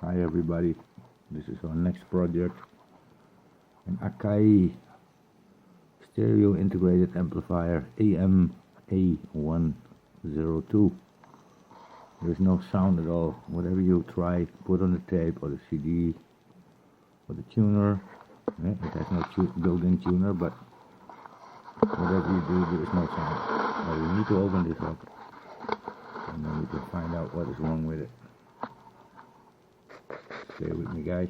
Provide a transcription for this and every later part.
Hi everybody, this is our next project, an Akai stereo integrated amplifier AM-A-102. There's no sound at all. Whatever you try, put on the tape or the CD or the tuner, it has no built-in tuner, but whatever you do, there is no sound. Now we need to open this up and then we can find out what is wrong with it. Stay with me, guys.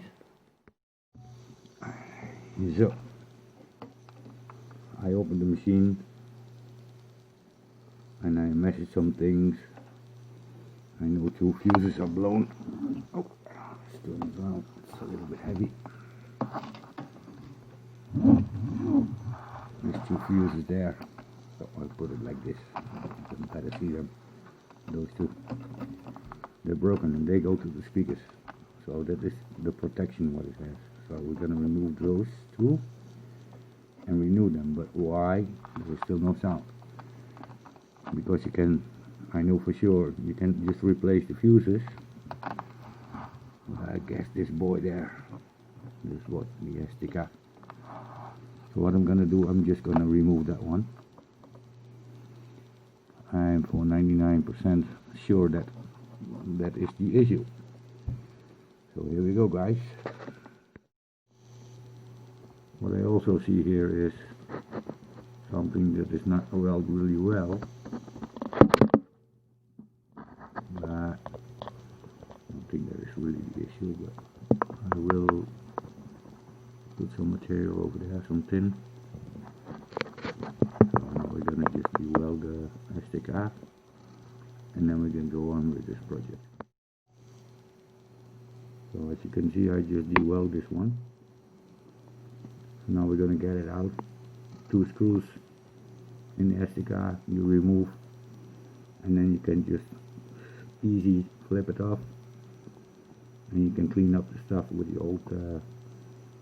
So, I opened the machine and I measured some things. I know 2 fuses are blown. Oh, let's turn it around. It's a little bit heavy. There's 2 fuses there. So I'll put it like this. You can better see them. Those 2. They're broken and they go to the speakers. So that is the protection what it has. So we're going to remove those 2 and renew them. But why? There's still no sound. Because you can, I know for sure, you can just replace the fuses. I guess this boy there, this is what the SDK. So what I'm going to do, I'm just going to remove that one. I'm for 99% sure that that is the issue. So here we go, guys. What I also see here is something that is not welded really well. But I don't think that is really the issue, but I will put some material over there, some tin. So now we're going to just de-weld the SDK and then we can go on with this project. So as you can see, I just de-weld this one. So now we're going to get it out. 2 screws in the SDK you remove, and then you can just easy flip it off, and you can clean up the stuff with the old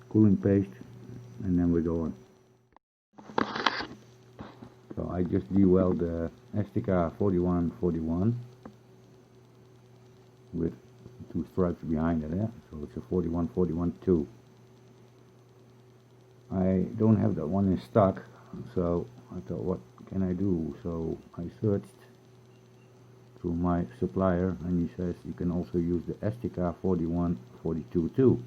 cooling paste, and then we go on. So I just de-weld the SDK 4141 with 2 stripes behind it, so it's a 4141-2. I don't have that one in stock, so I thought, what can I do? So I searched through my supplier, and he says you can also use the SDK 4142-2.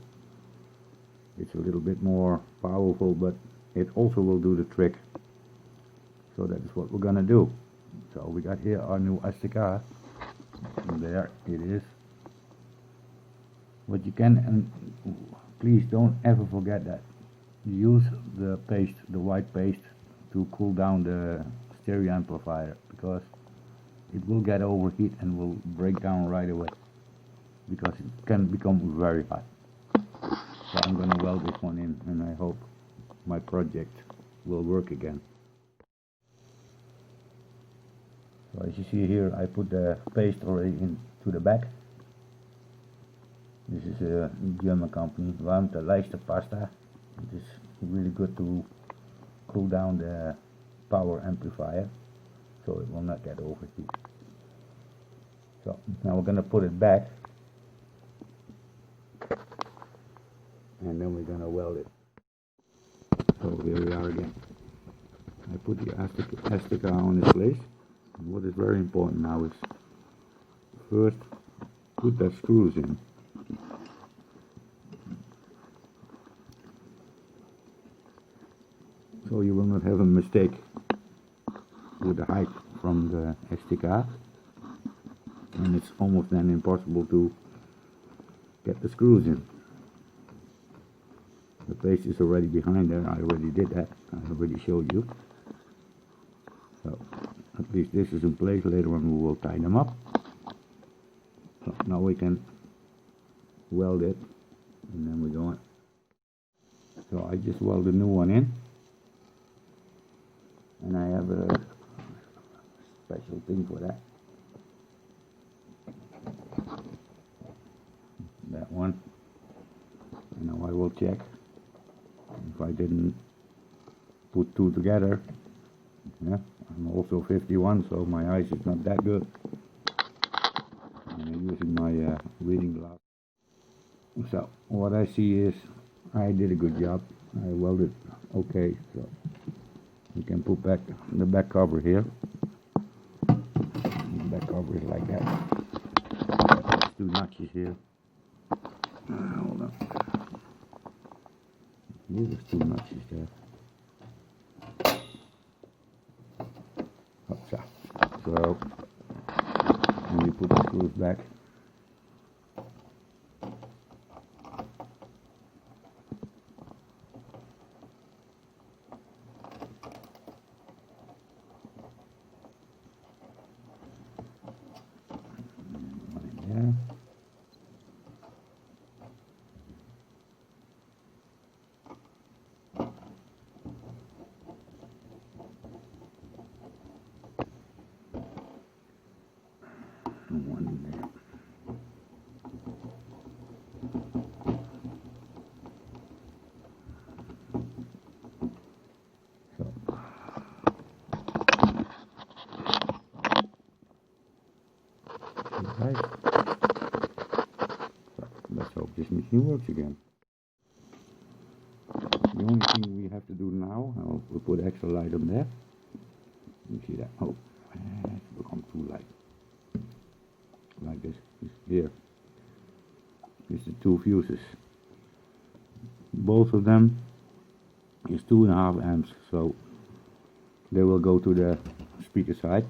It's a little bit more powerful, but it also will do the trick. So that is what we're gonna do. So we got here our new SDK, and there it is. What you can, and please don't ever forget that, use the paste, the white paste, to cool down the stereo amplifier, because it will get overheat and will break down right away, because it can become very hot. So I'm going to weld this one in, and I hope my project will work again. So as you see here, I put the paste already into the back. This is a German company, warmte leichte pasta. It is really good to cool down the power amplifier, so it will not get overheat. So now we're going to put it back, and then we're going to weld it. So here we are again. I put the SDK on its place. And what is very important now is first put the screws in. So you will not have a mistake with the height from the SDK, and it's almost then impossible to get the screws in. The paste is already behind there. I already did that. I already showed you. So at least this is in place. Later on we will tie them up. So now we can weld it, and then we go on. So I just weld the new one in. And I have a special thing for that. That one. And now I will check if I didn't put 2 together. Yeah, I'm also 51, so my eyes is not that good. I'm using my reading glass. So what I see is I did a good job. I welded okay, so you can put back the back cover here. The back cover is like that. There's two notches here. Hold on. There's two notches there. So when you put the screws back, there. One there. So right. So let's hope this machine works again. The only thing we have to do now, we'll put extra light on there. You see that? Oh, it's become too light. Like this. Here. This is the two fuses. Both of them is 2.5 amps, so they will go to the speaker side.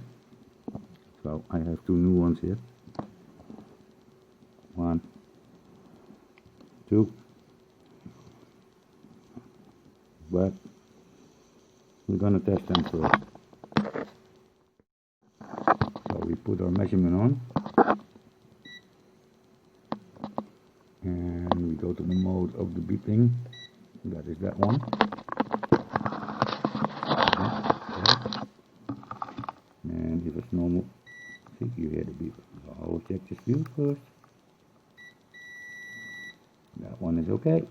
So I have two new ones here. 1, 2. But we're gonna test them first. So we put our measurement on. And we go to the mode of the beeping. That is that one. And if it's normal, see, you hear the beep. So I will check this fuse first. That one is okay.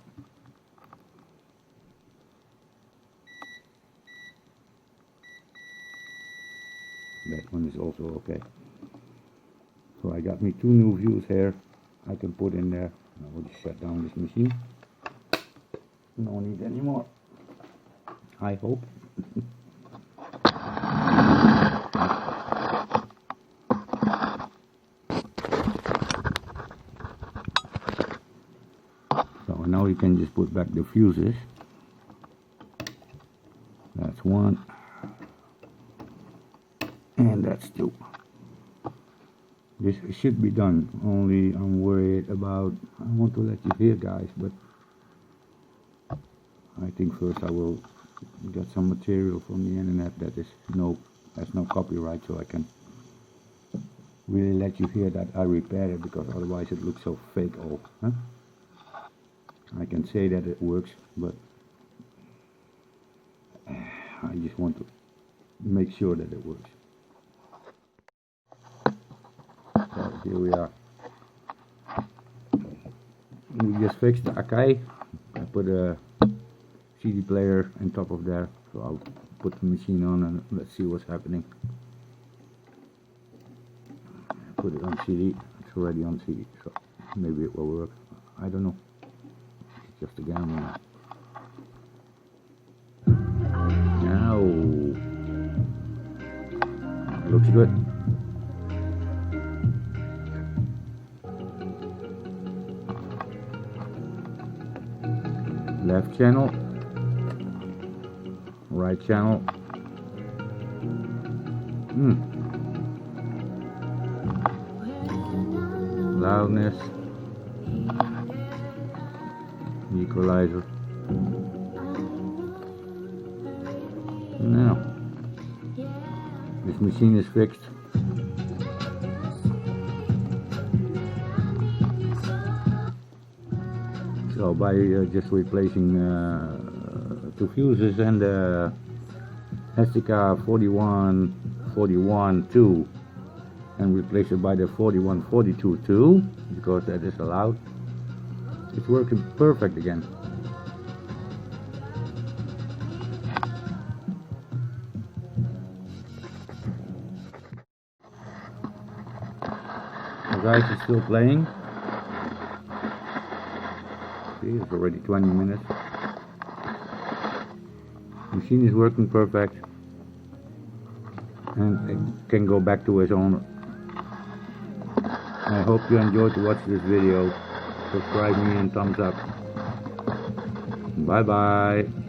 That one is also okay. So I got me two new views here I can put in there. I will just shut down this machine. No need anymore, I hope. So now you can just put back the fuses. That's one. And that's two. This should be done, only I'm worried about, I want to let you hear guys, but I think first I will get some material from the internet that has no copyright, so I can really let you hear that I repaired it, because otherwise it looks so fake all. Huh? I can say that it works, but I just want to make sure that it works. So here we are. We just fixed the Akai. I put a CD player on top of there, so I'll put the machine on and let's see what's happening. Put it on CD. It's already on CD, so maybe it will work. I don't know. It's just a gamble now. Now looks good. Left channel, right channel. Loudness, equalizer. Now, this machine is fixed. So by just replacing two fuses and the SDK 4141.2 and replace it by the 4142.2, because that is allowed, it's working perfect again. The guys are still playing. See, it's already 20 minutes. Machine is working perfect, and it can go back to its owner. I hope you enjoyed to watch this video. Subscribe me and thumbs up. Bye bye.